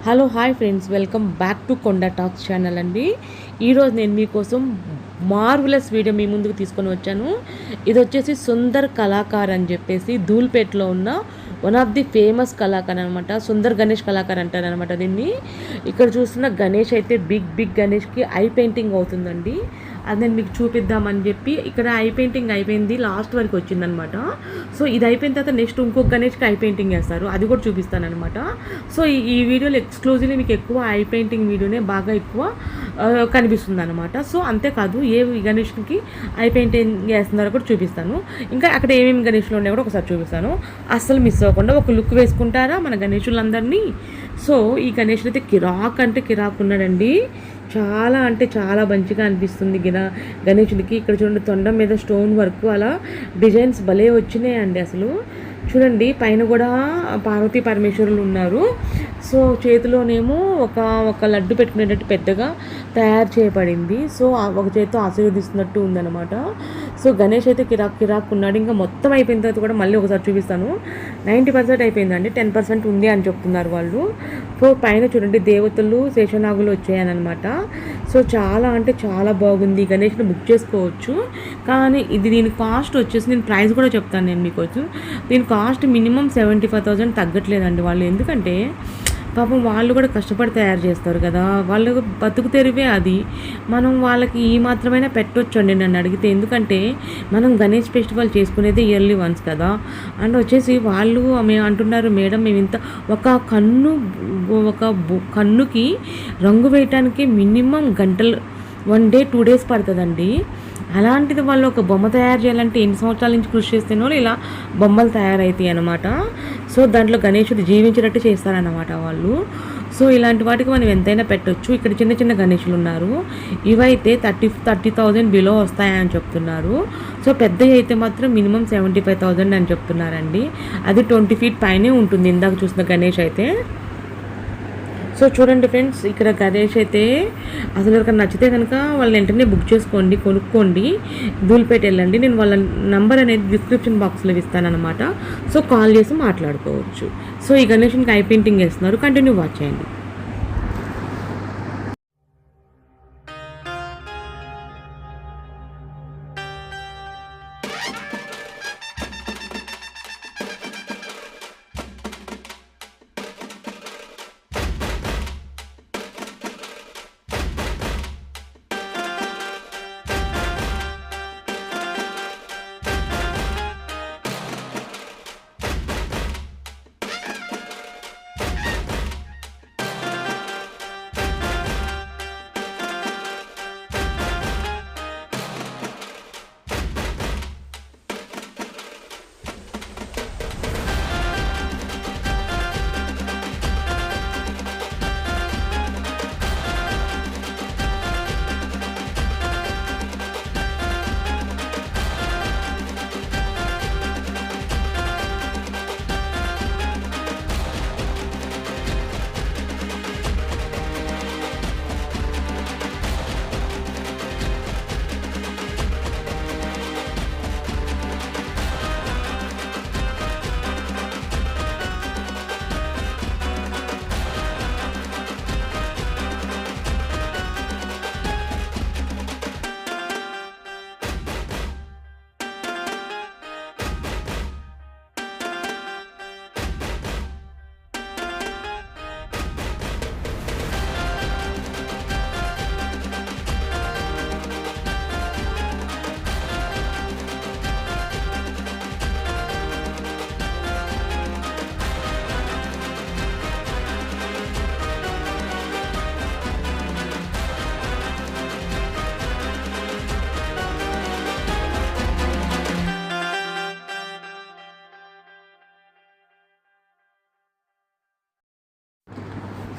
Hello hi friends, welcome back to కొండ talks channel అండి. ఈరోజు నేను మీకోసం మార్వలస్ వీడియో మీ ముందుకు తీసుకొని వచ్చాను. ఇది వచ్చేసి సుందర్ కళాకార్ అని చెప్పేసి ధూల్పేట్లో ఉన్న one of the famous Kalakar అనమాట. సుందర్ గణేష్ కళాకార్ అంటారనమాట దీన్ని. ఇక్కడ చూస్తున్న గణేష్ అయితే బిగ్ గణేష్కి ఐ పెయింటింగ్ అవుతుందండి. అది నేను మీకు చూపిద్దామని చెప్పి ఇక్కడ ఐ పెయింటింగ్ అయిపోయింది, లాస్ట్ వరకు వచ్చిందనమాట. సో ఇది అయిపోయిన తర్వాత నెక్స్ట్ ఇంకొక గణేష్కి ఐ పెయింటింగ్ వేస్తారు, అది కూడా చూపిస్తానమాట. సో ఈ వీడియోలో ఎక్స్క్లూజివ్లీ మీకు ఎక్కువ ఐ పెయింటింగ్ వీడియోనే బాగా ఎక్కువ కనిపిస్తుంది అనమాట. సో అంతేకాదు ఏ గణేష్కి ఐ పెయింటింగ్ వేస్తున్నారో కూడా చూపిస్తాను. ఇంకా అక్కడ ఏమేమి గణేష్లు ఉన్నాయో కూడా ఒకసారి చూపిస్తాను. అస్సలు మిస్ అవ్వకుండా ఒక లుక్ వేసుకుంటారా మన గణేషులందరినీ. సో ఈ గణేషులు అయితే కిరాక్ అంటే కిరాక్ ఉన్నాడండి. చాలా అంటే చాలా మంచిగా అనిపిస్తుంది గణేషుడికి. ఇక్కడ చూడండి, తొండం మీద స్టోన్ వర్క్ అలా డిజైన్స్ భలే వచ్చినాయండి అసలు. చూడండి పైన కూడా పార్వతీ పరమేశ్వరులు ఉన్నారు. సో చేతిలోనేమో ఒక లడ్డు పెట్టుకునేటట్టు పెద్దగా తయారు చేయబడింది. సో ఒక చేతితో ఆశీర్వదిస్తున్నట్టు ఉందన్నమాట. సో గణేష్ అయితే కిరాక్ ఉన్నాడు. ఇంకా మొత్తం అయిపోయిన తర్వాత కూడా మళ్ళీ ఒకసారి చూపిస్తాను. 90% అయిపోయిందండి, 10% ఉంది అని చెప్తున్నారు వాళ్ళు. సో పైన చూడండి దేవతలు శేషనాగులు వచ్చాయనమాట. సో చాలా అంటే చాలా బాగుంది. గణేష్ని బుక్ చేసుకోవచ్చు. కానీ దీని కాస్ట్ వచ్చేసి నేను ప్రైస్ కూడా చెప్తాను నేను మీకోసం. దీని కాస్ట్ మినిమం 75,000 తగ్గట్లేదండి వాళ్ళు. ఎందుకంటే పాపం వాళ్ళు కూడా కష్టపడి తయారు చేస్తారు కదా, వాళ్ళకు బతుకు తెరివే అది. మనం వాళ్ళకి ఈ మాత్రమైనా పెట్టొచ్చు అండి నన్ను అడిగితే. ఎందుకంటే మనం గణేష్ ఫెస్టివల్ చేసుకునేది ఇయర్లీ వన్స్ కదా. అండ్ వచ్చేసి వాళ్ళు అంటున్నారు, మేడం మేము ఇంత ఒక కన్నుకి రంగు వేయటానికి మినిమం గంటలు 1 day 2 days పడుతుందండి. అలాంటిది వాళ్ళు ఒక బొమ్మ తయారు చేయాలంటే ఎన్ని సంవత్సరాల నుంచి కృషి చేస్తేనో ఇలా బొమ్మలు తయారవుతాయి అన్నమాట. సో దాంట్లో గణేశుడు జీవించినట్టు చేస్తారన్నమాట వాళ్ళు. సో ఇలాంటి వాటికి మనం ఎంతైనా పెట్టొచ్చు. ఇక్కడ చిన్న గణేషులు ఉన్నారు. ఇవైతే 30,000 బిలో వస్తాయని చెప్తున్నారు. సో పెద్దవి అయితే మాత్రం మినిమం 75,000 అని చెప్తున్నారండి. అది 20 feet పైనే ఉంటుంది ఇందాక చూసిన గణేష్ అయితే. సో చూడండి ఫ్రెండ్స్, ఇక్కడ గణేష్ అయితే అసలు ఎవరికైనా నచ్చితే కనుక వాళ్ళని వెంటనే బుక్ చేసుకోండి, కొనుక్కోండి. ధూల్పేట వెళ్ళండి. నేను వాళ్ళ నంబర్ అనేది డిస్క్రిప్షన్ బాక్స్లో ఇస్తానన్నమాట. సో కాల్ చేసి మాట్లాడుకోవచ్చు. సో ఈ గణేష్కి ఐ పెయింటింగ్ వేస్తున్నారు, కంటిన్యూ వాచ్ చేయండి.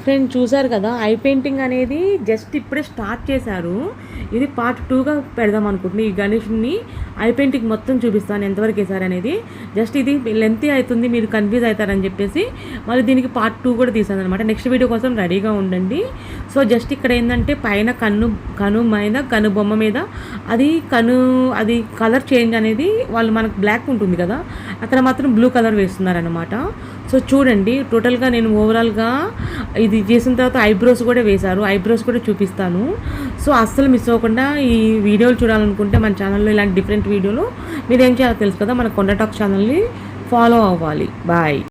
ఫ్రెండ్ చూసారు కదా, ఐ పెయింటింగ్ అనేది జస్ట్ ఇప్పుడే స్టార్ట్ చేశారు. ఇది పార్ట్ 2గా పెడదాం అనుకుంటున్నాను. ఈ గణేష్ని ఐ పెయింటింగ్ మొత్తం చూపిస్తాను ఎంతవరకు వేసారనేది. జస్ట్ ఇది లెంతీ అవుతుంది, మీరు కన్ఫ్యూజ్ అవుతారని చెప్పేసి మళ్ళీ దీనికి పార్ట్ 2 కూడా తీసాను అనమాట. నెక్స్ట్ వీడియో కోసం రెడీగా ఉండండి. సో జస్ట్ ఇక్కడ ఏంటంటే పైన కను బొమ్మ మీద అది కలర్ చేంజ్ అనేది వాళ్ళు మనకు బ్లాక్ ఉంటుంది కదా, అక్కడ మాత్రం బ్లూ కలర్ వేస్తున్నారనమాట. సో చూడండి, టోటల్గా నేను ఓవరాల్గా ఇది చేసిన తర్వాత ఐబ్రోస్ కూడా వేశారు, ఐబ్రోస్ కూడా చూపిస్తాను. సో అస్సలు మిస్ అవ్వకుండా ఈ వీడియోలు చూడాలనుకుంటే మన ఛానల్లో ఇలాంటి డిఫరెంట్ వీడియోలు మీరు ఏం చేయాలో తెలుసు కదా, మన కొండ టాక్ ఛానల్ని ఫాలో అవ్వాలి. బాయ్.